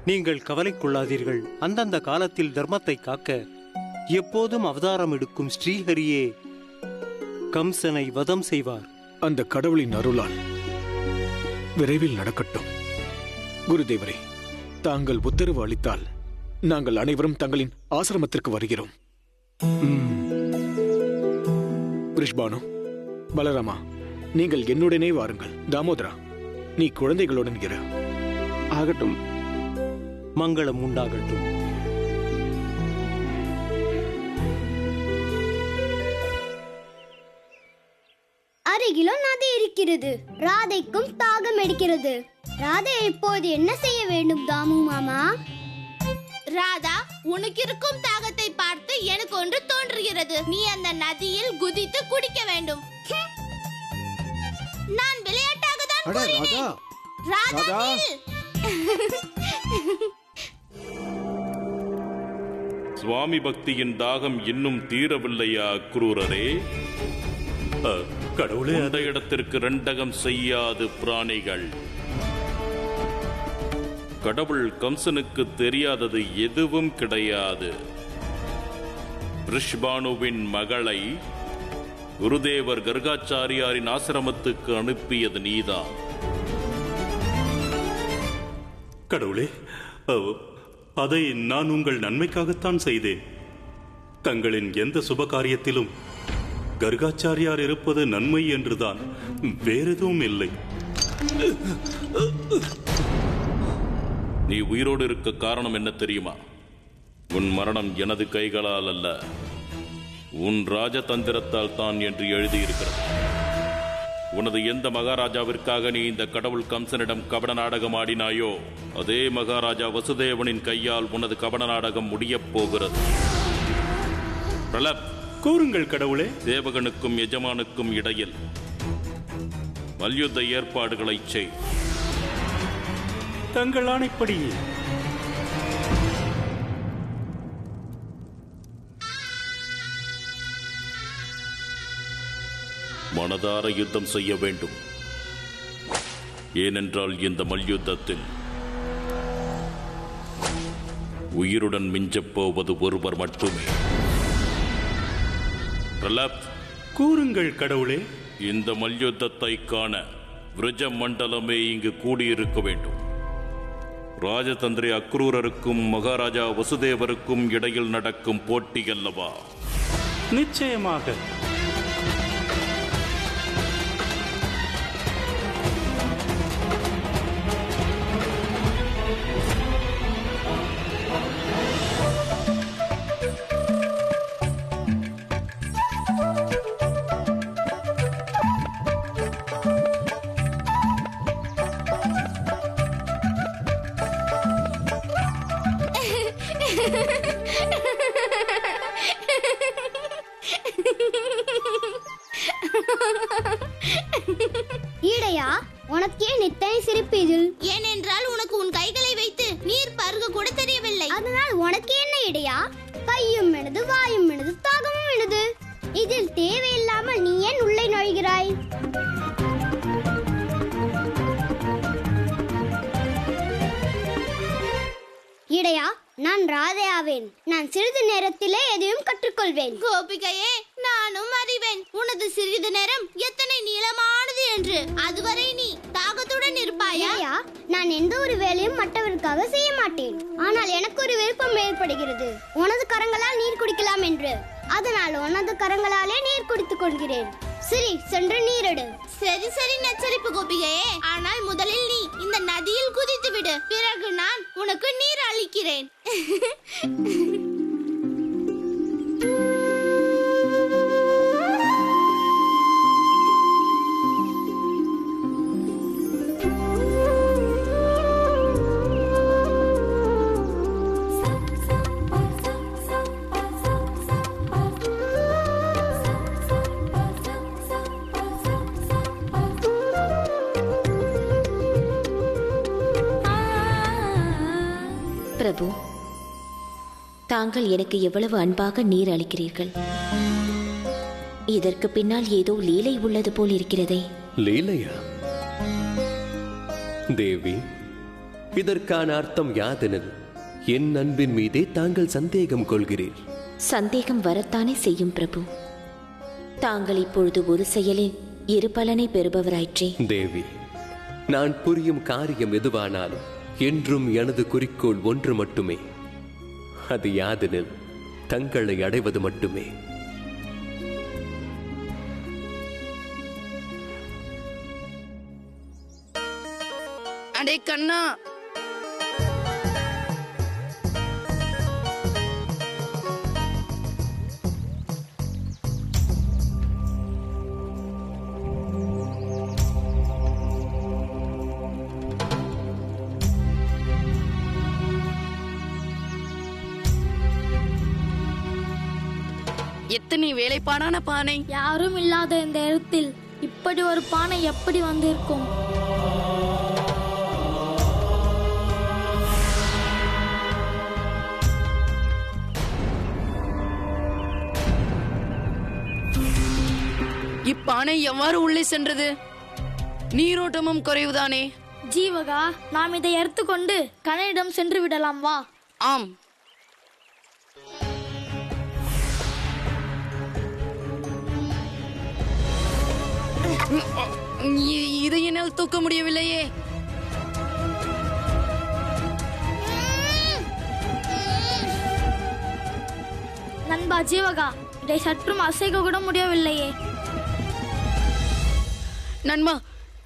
நீங்கள் கவலை கொள்ளாதீர்கள். அந்தந்த காலத்தில் தர்மத்தை காக்க எப்போதும் அவதாரம் எடுக்கும் ஸ்ரீஹரியே கம்சனை வதம் செய்வார். அந்த கடவுளின் அருளால் விரைவில் நடக்கட்டும். குருதேவரே, தாங்கள் உத்தரவு அளித்தால் நாங்கள் அனைவரும் தங்களின் ஆசிரமத்திற்கு வருகிறோம். ரிஷ்பானு, பலராமா, நீங்கள் என்னுடனே வாருங்கள். தாமோதரா, நீ குழந்தைகளுடன் இரு. ஆகட்டும். மங்களம் உண்டாகட்டும். அருகிலும் நதி இருக்கிறது. ராதைக்கும் தாகம் எடுக்கிறது. ராதை இப்போது என்ன செய்ய வேண்டும் தாமு மாமா? ராதா, உனக்கு இருக்கும் தாகத்தை பார்த்து எனக்கு ஒன்று தோன்றுகிறது. நீ அந்த நதியில் குதித்து குடிக்க வேண்டும். நான் விளையாட்டாக தான் கூறினேன். ராதா, சுவாமி பக்தியின் தாகம் இன்னும் தீரவில்லையா குரூரரே? கடவுளே, அந்த இடத்திற்கு ரெண்டகம் செய்யாது பிராணிகள். கடவுள் கம்சனுக்கு தெரியாதது எதுவும் கிடையாது. ரிஷ்பானுவின் மகளை குருதேவர் கர்காச்சாரியாரின் ஆசிரமத்துக்கு அனுப்பியது நீதான். கடவுளே, அதை நான் உங்கள் நன்மைக்காகத்தான் செய்தேன். தங்களின் எந்த சுப காரியத்திலும் கர்காச்சாரியார் இருப்பது நன்மை என்றுதான், வேறெதுவும் இல்லை. நீ உயிரோடு இருக்க காரணம் என்ன தெரியுமா? உன் மரணம் எனது கைகளால் அல்ல, உன் ராஜதந்திரத்தால் தான் என்று எழுதியிருக்கிறது. உனது எந்த மகாராஜாவிற்காக நீ இந்த கடவுள் கம்சனிடம் கபட நாடகம் ஆடினாயோ, அதே மகாராஜா வசுதேவனின் கையால் உனது கபட நாடகம் முடியப் போகிறது. பிரலப், கூறுங்கள் கடவுளே. சேவகனுக்கும் எஜமானுக்கும் இடையில் மல்யுத்த ஏற்பாடுகளை செய். தங்கள் ஆணைப்படி. மனதார யுத்தம் செய்ய வேண்டும். ஏனென்றால் இந்த மல்யுத்தத்தில் உயிருடன் மிஞ்சப் போவது ஒருவர் மட்டுமே. பிரலப், கூறுங்கள் கடவுளே. இந்த மல்யுத்தத்தை காண விரஜ மண்டலமே இங்கு கூடியிருக்க வேண்டும். ராஜதந்திரி அக்ரூரருக்கும் மகாராஜா வசுதேவருக்கும் இடையில் நடக்கும் போட்டி அல்லவா? நிச்சயமாக. ஈடையா, உனக்கு ஏன் இத்தனை சிரிப்பு இதில்? ஏனென்றால் உனக்கு உன் கைகளை வைத்து நீர் பருக கூட தெரியவில்லை. அதனால் உனக்கு என்ன இடையா? கையும் எனது, வாயும் எனது, தாகமும் எனது. இதில் தேவையில்லாமல் நீ ஏன் உள்ளே நுழைகிறாய்? இடையா, நான் ராதை ஆவேன். நான் சிறிது நேரத்திலே எதையும் கற்றுக்கொள்வேன். கோபிகையே, நானும் அறிவேன் உனது சிறிது நேரம் எத்தனை நீளமானது என்று. அதுவரை நீ தாகத்துடன் இருப்பாயா? இடையா, நான் எந்த ஒரு வேலையும் மற்றவருக்காக செய்ய மாட்டேன். ஆனால் எனக்கு ஒரு விருப்பம் ஏற்படுகிறது. உனது கரங்களால் நீர் குடிக்கலாம் என்று. அதனால் உனது கரங்களாலே நீர் குடித்துக் கொள்கிறேன். சரி, சென்று நீரெடு. சரி சரி நச்சரிப்பு கோபிகையே, ஆனால் முதலில் நீ இந்த நதியில் குதித்து விடு. பிறகு நான் உனக்கு நீர் அளிக்கிறேன். பிரபு, தாங்கள் எனக்கு எவ்வளவு அன்பாக நீர் அளிக்கிறீர்கள். இதற்கு பின்னால் ஏதோ லீலை உள்ளது போல் இருக்கிறதே. லீலையா? தேவி, இதற்கான அர்த்தம் யாதெனில் என் அன்பின் மீதே தாங்கள் சந்தேகம் கொள்கிறீர். சந்தேகம் வரத்தானே செய்யும் பிரபு. தாங்கள் இப்பொழுது ஒரு செயலில் இரு பலனை பெறுபவராயிற்றே. தேவி, நான் புரியும் காரியம் எதுவானாலும் என்றும் எனது குறிக்கோள் ஒன்று மட்டுமே. அது யாதெனில் தங்களை அடைவது மட்டுமே. அடே கண்ணா, எத்தனை வேலைப்பாடான பானை. யாரும் இல்லாத இந்த இடத்தில் இப்படி ஒரு பானை எப்படி வந்திருக்கும்? இப்பானை எவ்வாறு உள்ளே சென்றது? நீரோட்டமும் குறைவுதானே. ஜீவகா, நாம் இதை எடுத்துக்கொண்டு கண்ணனிடம் சென்று விடலாம், வா. ஆம். இதை என்னால் தூக்க முடியவில்லையே. நண்பா ஜீவகா, இதை சற்றும் அசைக்க கூட முடியவில்லையே. நண்பா,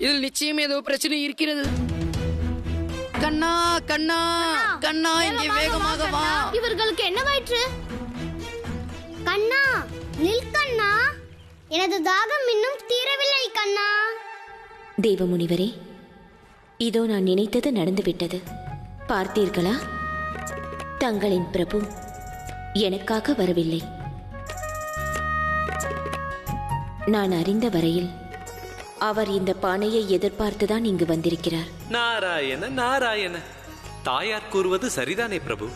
இதில் நிச்சயம் ஏதோ பிரச்சனை இருக்கிறது. கண்ணா கண்ணா கண்ணா, இங்கே வேகமாக வா. இவர்களுக்கு என்னவாயிற்று? கண்ணா, நில் கண்ணா. எனது தாகம் இன்னும் தீரவில்லை கண்ணா. தேவமுனிவரே, இதோ நான் நினைத்தது நடந்துவிட்டது. பார்த்தீர்களா? தங்களின் பிரபு எனக்காக வரவில்லை. நான் அறிந்த வரையில் அவர் இந்த பானையை எதிர்பார்த்துதான் இங்கு வந்திருக்கிறார். நாராயண நாராயண, தாயார் கூறுவது சரிதானே பிரபு.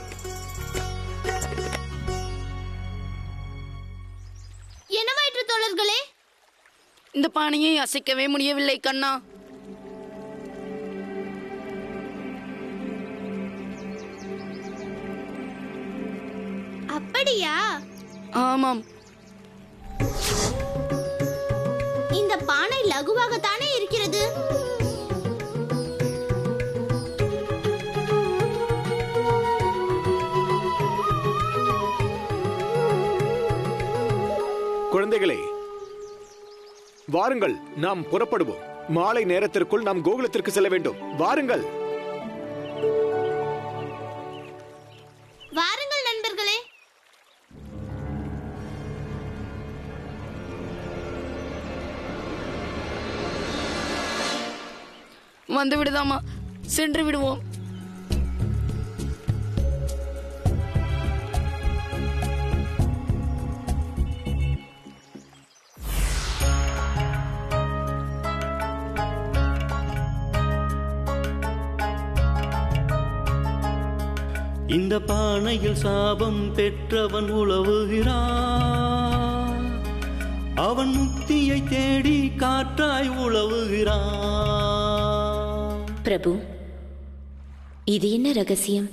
என்னவாயிற்று தோழர்களே? இந்த பானையை அசைக்கவே முடியவில்லை கண்ணா. அப்படியா? ஆமாம். இந்த பானை லகுவாகத்தானே இருக்கிறது. குழந்தைகளே, வாருங்கள், நாம் புறப்படுவோம். மாலை நேரத்திற்குள் நாம் கோகுலத்திற்கு செல்ல வேண்டும். வாருங்கள். வாருங்கள் நண்பர்களே. வந்து விடுதாமா, சென்று விடுவோம். இந்த பானையில் சாபம் பெற்றவன் உழவுகிறான். அவன் முக்தியை தேடி காற்றாய் உழவுகிறான். பிரபு, இது என்ன ரகசியம்?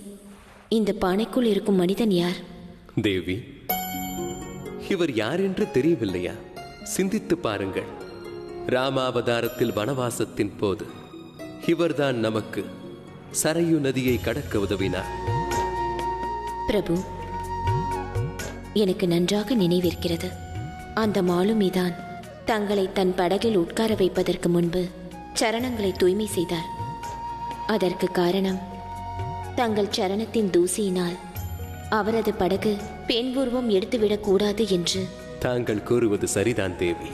இந்த பானைக்குள் இருக்கும் மனிதன் யார்? தேவி, இவர் யார் என்று தெரியவில்லையா? சிந்தித்து பாருங்கள். ராமாவதாரத்தில் வனவாசத்தின் போது இவர்தான் நமக்கு சரையு நதியை கடக்க உதவினார். பிரபு, எனக்கு நன்றாக நினைவிருக்கிறது. அந்த மாலுமிதான் தங்களை தன் படகில் உட்கார வைப்பதற்கு முன்பு சரணங்களை தூய்மை செய்தார். அதற்கு காரணம், தங்கள் சரணத்தின் தூசியினால் அவரது படகு பெண் உருவம் எடுத்துவிடக் கூடாது என்று. தாங்கள் கூறுவது சரிதான் தேவி.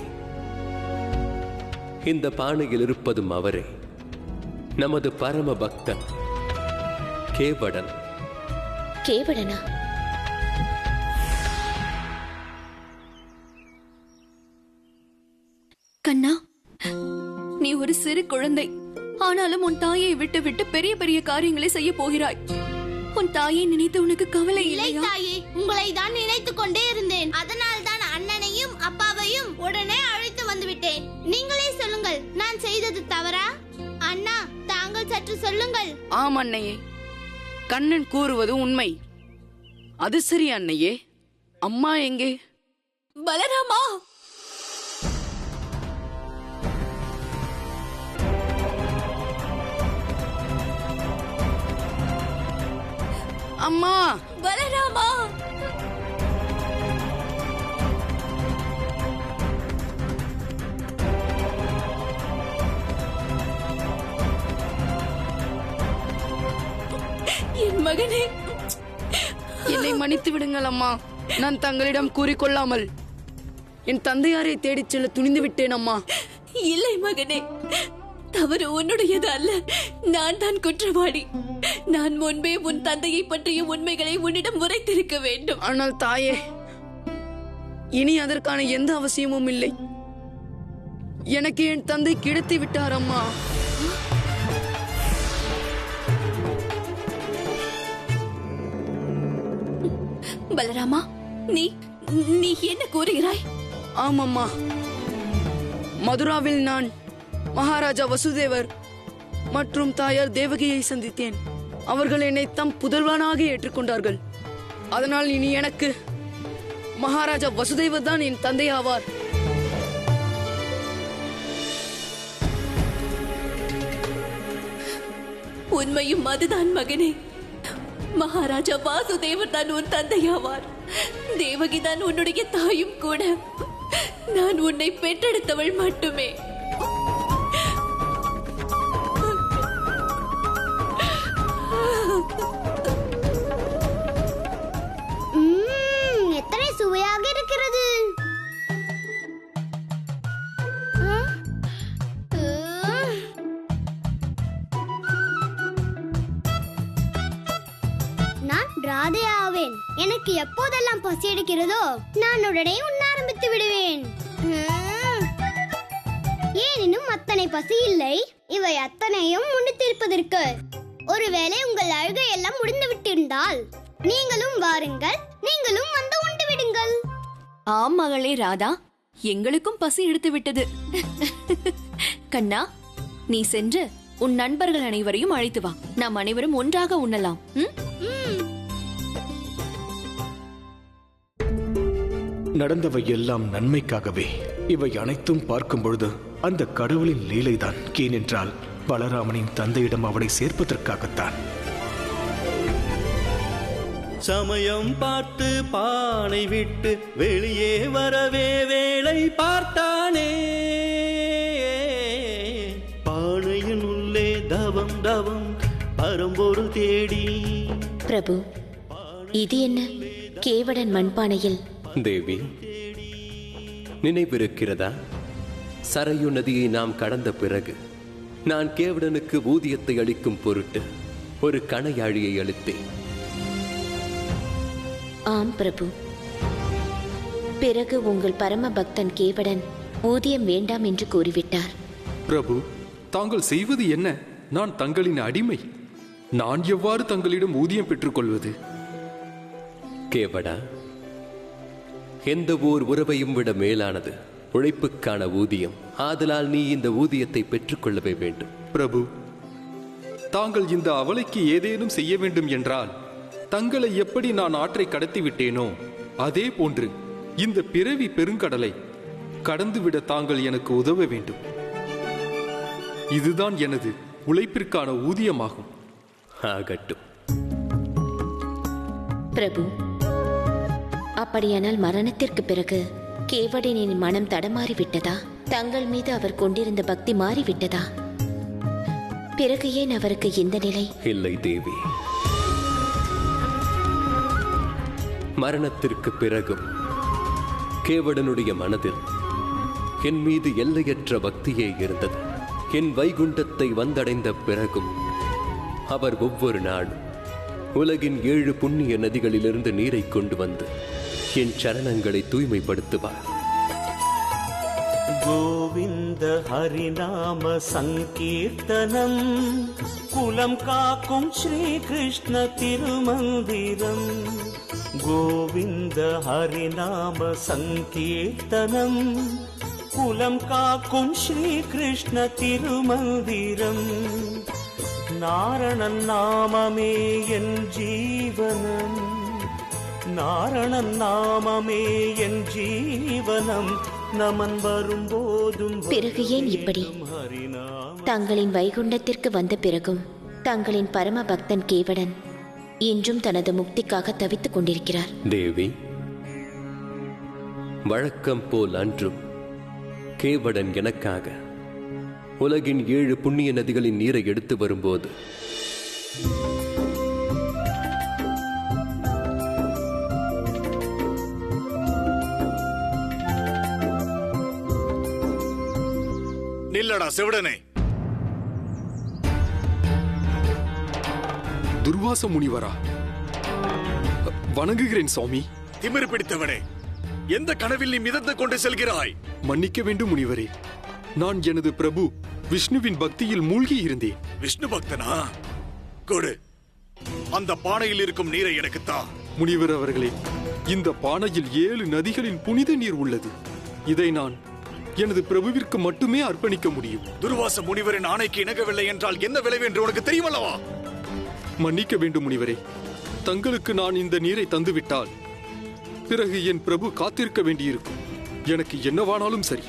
இந்த பானையில் இருப்பதும் அவரே, நமது பரம பக்தன் கேவடன். கேவடனா? கண்ணா, நீ ஒரு சிறு குழந்தை. ஆனாலும் உன் தாயை விட்டு விட்டு பெரிய பெரிய காரியங்களை செய்ய போகிறாய். உன் தாயை நினைத்து உனக்கு கவலை இல்லை இல்லையா? தாயே, உங்களை தான் நினைத்துக் கொண்டே இருந்தேன். அதனால் தான் அண்ணனையும் அப்பாவையும் உடனே அழைத்து வந்து விட்டேன். நீங்களே சொல்லுங்கள், நான் செய்தது தவறா? அண்ணா, தாங்கள் சற்று சொல்லுங்கள். ஆம் அன்னையே, கண்ணன் கூறுவது உண்மை. அது சரி அன்னையே, அம்மா எங்கே? பலராமா, அம்மா! பலராமா! என் மகனே, என்னை மன்னித்து விடுங்கள் அம்மா. நான் தங்களிடம் கூறிக்கொள்ளாமல் என் தந்தையாரை தேடிச் செல்ல துணிந்து விட்டேன் அம்மா. இல்லை மகனே, தவறு உன்னுடையது அல்ல, நான் தான் குற்றவாளி. நான் முன்பே உன் தந்தையை பற்றிய உண்மைகளை உன்னிடம் உரைத்திருக்க வேண்டும். ஆனால் தாயே, இனி அதற்கான எந்த அவசியமும் இல்லை. எனக்கு என் தந்தை கிடைத்து விட்டார் அம்மா. பலராமா, நீ நீ என்ன கூறுகிறாய்? ஆமம்மா, மதுராவில் நான் மகாராஜா வசுதேவர் மற்றும் தாயார் தேவகியை சந்தித்தேன். அவர்கள் என்னை தம் புதல்வனாக ஏற்றுக்கொண்டார்கள். அதனால் இனி எனக்கு மகாராஜா வசுதேவர் தான் என் தந்தை ஆவார். உண்மையும் அதுதான் மகனே. மகாராஜா வாசுதேவர் தான் உன் தந்தையாவார். தேவகி தான் உன்னுடைய தாயும் கூட. நான் உன்னை பெற்றெடுத்தவள் மட்டுமே. எத்தனை சுவையாக இருக்கிறது. நான் ராதே ஆவேன். எனக்கு எப்போதெல்லாம் பசி எடுக்கிறதோ நான் உடனே உண்ண ஆரம்பித்து விடுவேன். ஏனினும் அத்தனை பசி இல்லை. இவை அத்தனையும் முடித்திருப்பதற்கு. ஒருவேளை உங்கள் அழுகை எல்லாம் முடிந்து விட்டிருந்தால் நீங்களும் வாருங்கள், நீங்களும் வந்து உண்டு விடுங்கள். ஆம் மகளே ராதா, எங்களுக்கும் பசி எடுத்து விட்டது. கண்ணா, நீ சென்று உன் நண்பர்கள் அனைவரையும் அழைத்து வா. நாம் அனைவரும் ஒன்றாக உண்ணலாம். நடந்தவை எல்லாம் நன்மைக்காகவே. இவை அனைத்தும் பார்க்கும் பொழுது அந்த கடவுளின் லீலைதான். ஏனென்றால் பலராமனின் தந்தையிடம் அவனை சேர்ப்பதற்காகத்தான். சமயம் பார்த்து பானை விட்டு வெளியே வரவே வேளை பார்த்தானே. பானையின் உள்ளே தவம் தவம் பரம்பொருள் தேடி. பிரபு, இது என்ன? கேவடன் மண்பானையில். தேவி, நினைவிருக்கிறதா? சரையு நதியை நாம் கடந்த பிறகு நான் கேவடனுக்கு ஊதியத்தை அளிக்கும் பொருட்டு ஒரு கணையாழியை அளித்தேன். ஆம் பிரபு. பிறகு உங்கள் பரம பக்தன் கேவடன் ஊதியம் வேண்டாம் என்று கூறிவிட்டார். பிரபு, தாங்கள் செய்வது என்ன? நான் தங்களின் அடிமை. நான் எவ்வாறு தங்களிடம் ஊதியம் பெற்றுக்கொள்வது? கேவடா, எந்த ஓர் உறவையும் விட மேலானது உழைப்புக்கான ஊதியம். ஆதலால் நீ இந்த ஊதியத்தை பெற்றுக்கொள்ளவே வேண்டும். பிரபு, தாங்கள் இந்த அவலைக்கு ஏதேனும் செய்ய வேண்டும் என்றால் தங்களை எப்படி நான் ஆற்றை கடத்தி விட்டேனோ அதே போன்று இந்த பிறவி பெருங்கடலை கடந்துவிட தாங்கள் எனக்கு உதவ வேண்டும். இதுதான் எனது உழைப்பிற்கான ஊதியமாகும். ஆகட்டும். பிரபு, அப்படியானால் மரணத்திற்கு பிறகு கேவடனின் மனம் தடமாறிவிட்டதா? தங்கள் மீது அவர் கொண்டிருந்த பக்தி மாறிவிட்டதா? பிறகு ஏன் அவருக்கு இந்த நிலை? இல்லை தேவி, மரணத்திற்கு பிறகும் கேவடனுடைய மனதில் என் மீது எல்லையற்ற பக்தியே இருந்தது. என் வைகுண்டத்தை வந்தடைந்த பிறகும் அவர் ஒவ்வொரு நாளும் உலகின் 7 புண்ணிய நதிகளிலிருந்து நீரை கொண்டு வந்து என் சரணங்களை தூய்மைப்படுத்துவார். கோவிந்த ஹரிநாம சங்கீர்த்தனம் குலம் காக்கும் ஸ்ரீ கிருஷ்ண திருமந்திரம். கோவிந்த ஹரிநாம சங்கீர்த்தனம் குலம் காக்கும் ஸ்ரீ கிருஷ்ண திருமந்திரம். நாரணன் நாமமே என் ஜீவனம், நாரணன் நாமமே என் ஜீவனம், நமன் வரும்போதும் பிறகு ஏன் இப்படி? தங்களின் வைகுண்டத்திற்கு வந்த பிறகும் தங்களின் பரம பக்தன் கேவடன் இன்றும் தனது முக்திக்காக தவித்துக் கொண்டிருக்கிறார். தேவி, வழக்கம் போல் அன்றும் கேவடன் எனக்காக உலகின் 7 புண்ணிய நதிகளின் நீரை எடுத்து வரும்போது நில்லடா செவிடனே. துர்வாச முனிவரா? வணங்குகிறேன் சுவாமி. திமிரு பிடித்தவனே, எந்த கனவில் நீ மிதந்து கொண்டு செல்கிறாய்? மன்னிக்க வேண்டும் முனிவரே, நான் எனது பிரபு விஷ்ணுவின் பக்தியில் மூழ்கி இருந்தேன். விஷ்ணு பக்தனா? கொடு, அந்த பானையில் இருக்கும் நீரை எனக்குத்தா. முனிவர் அவர்களே, இந்த பானையில் 7 நதிகளின் புனித நீர் உள்ளது. இதை நான் எனது பிரபுவிற்கு மட்டுமே அர்ப்பணிக்க முடியும். துர்வாச முனிவரின் ஆணைக்கு இணங்கவில்லை என்றால் என்ன விளைவு என்று உனக்கு தெரியுமல்லவா? மன்னிக்க வேண்டும் முனிவரே, தங்களுக்கு நான் இந்த நீரை தந்துவிட்டால் பிறகு என் பிரபு காத்திருக்க வேண்டியிருக்கும். எனக்கு என்னவானாலும் சரி,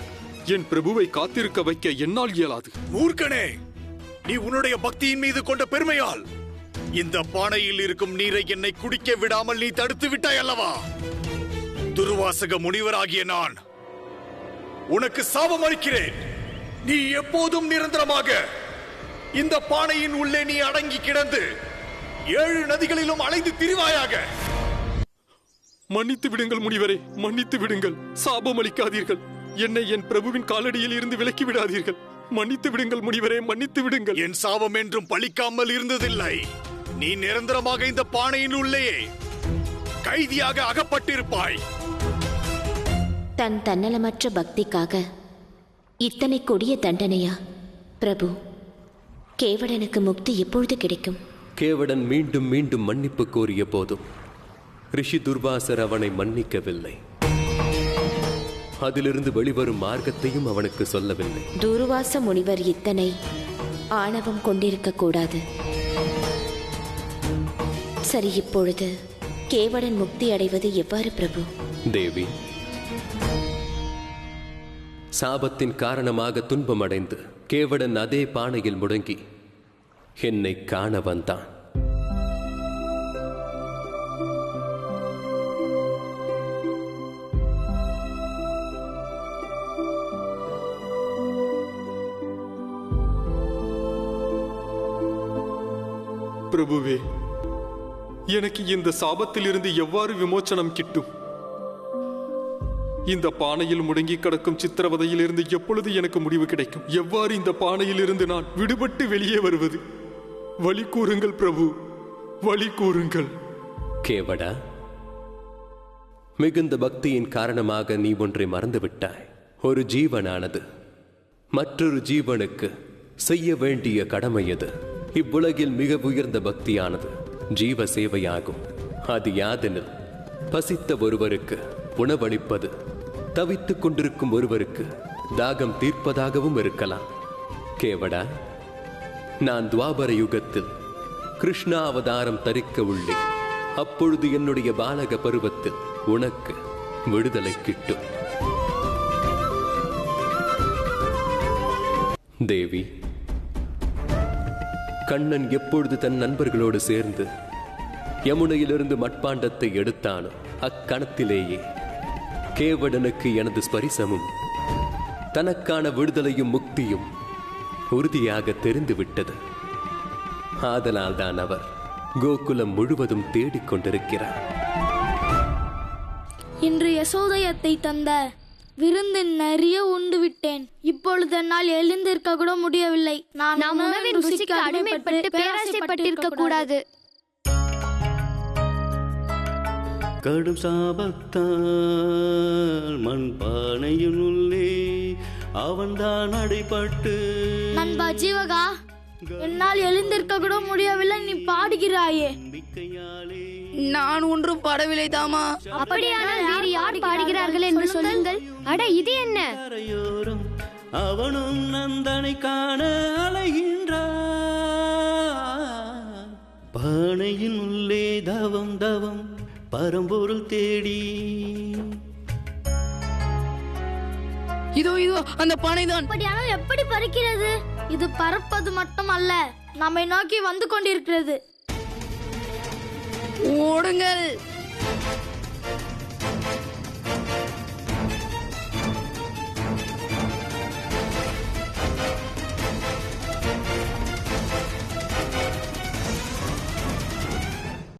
என் பிரபுவை காத்திருக்க வைக்க என்னால் இயலாது. மூர்க்கனே, நீ உன்னுடைய பக்தியின் மீது கொண்ட பெருமையால் இந்த பானையில் இருக்கும் நீரை என்னை குடிக்க விடாமல் நீ தடுத்து விட்டாய் அல்லவா? துர்வாசக முனிவராகிய நான் உனக்கு சாபம் அளிக்கிறேன். நீ எப்போதும் நிரந்தரமாக இந்த பானையின் உள்ளே நீ அடங்கி கிடந்து 7 நதிகளிலும் அலைந்து திரிவாயாக. மன்னித்து விடுங்கள் முனிவரே, மன்னித்து விடுங்கள். சாபம் அளிக்காதீர்கள். என்னை என் பிரபுவின் காலடியில் இருந்து விலக்கி விடாதீர்கள். மன்னித்து விடுங்கள் முனிவரே, மன்னித்து விடுங்கள். என் சாபம் என்றும் பலிக்காமல் இருந்ததில்லை. நீ நிரந்தரமாக இந்த பானையின் உள்ளேயே கைதியாக அகப்பட்டிருப்பாய். தன் தன்னலமற்ற பக்திக்காக இத்தனை கொடிய தண்டனையா? பிரபு, கேவடனுக்கு முக்தி எப்பொழுது கிடைக்கும்? கேவடன் மீண்டும் மீண்டும் மன்னிப்பு கோரிய போதும் ரிஷி துர்வாசர் அவனை மன்னிக்கவில்லை. அதிலிருந்து வெளிவரும் மார்க்கத்தையும் அவனுக்கு சொல்லவில்லை. துர்வாச முனிவர் இத்தனை ஆணவம் கொண்டிருக்க கூடாது. சரி, இப்பொழுது கேவடன் முக்தி அடைவது எவ்வாறு பிரபு? தேவி, சாபத்தின் காரணமாக துன்பமடைந்து கேவடன் அதே பானையில் முடங்கி என்னை காண வந்தான். பிரபுவே, எனக்கு இந்த சாபத்திலிருந்து எவ்வாறு விமோச்சனம் கிட்டும்? இந்த பானையில் முடங்கி கிடக்கும் சித்திரவதையிலிருந்து எப்பொழுது எனக்கு முடிவு கிடைக்கும்? எவ்வாறு இந்த பானையில் இருந்து நான் விடுபட்டு வெளியே வருவது? வழி கூறுங்கள் பிரபு, வழி கூறுங்கள். கேவடா, மிகுந்த பக்தியின் காரணமாக நீ ஒன்றை மறந்துவிட்டாய். ஒரு ஜீவனானது மற்றொரு ஜீவனுக்கு செய்ய வேண்டிய கடமை எது? இவ்வுலகில் மிக உயர்ந்த பக்தியானது ஜீவ சேவையாகும். அது யாதெனில் பசித்த ஒருவருக்கு உணவளிப்பது, தவித்துக் கொண்டிருக்கும் ஒருவருக்கு தாகம் தீர்ப்பதாகவும் இருக்கலாம். கேவடா, நான் துவாபர யுகத்தில் கிருஷ்ணா அவதாரம் தரிக்க உள்ளேன். அப்பொழுது என்னுடைய பாலக பருவத்தில் உனக்கு விடுதலை கிட்டும். தேவி, கண்ணன் எப்பொழுது தன் நண்பர்களோடு சேர்ந்து யமுனையிலிருந்து மட்பாண்டத்தை எடுத்தானோ அக்கணத்திலேயே கேவடனுக்கு எனது ஸ்பரிசமும் தனக்கான விடுதலையும் முக்தியும் உறுதியாக தெரிந்துவிட்டது. ஆதலால் தான் அவர் கோகுலம் முழுவதும் தேடிக்கொண்டிருக்கிறார். இன்று யசோதயத்தை தந்த விருந்து நிறைய உண்டு விட்டேன். இப்பொழுது என்னால் எழுந்திருக்க கூட முடியவில்லை. நான் உணவின் ருசிக்கு அடிமைப்பட்டு பேராசைப்பட்டிருக்க கூடாது. கடும் சாபத்தால் மண் பானையின் உள்ளே அவன்தான் அடைபட்டு. நண்பா ஜீவகா, என்னால் எழுந்திருக்க கூட முடியவில்லை. நீ பாடுகிறாயே. நான் ஒன்றும் பாடவில்லை தாமா. அப்படியானால் வேறு யார் பாடுகிறார்கள் என்று சொல்லுங்கள். அட, இது என்ன? அவனும் நந்தனை காண அலைகின்றான். பானையின் உள்ளே தவம் தவம் பரம்பொருள் தேடி. இதோ இதோ அந்த பானைதான். அப்படியானால் எப்படி பறிக்கிறது? இது பறப்பது மட்டுமல்ல, நம்மை நோக்கி வந்து கொண்டிருக்கிறது. ஓடுங்கள்.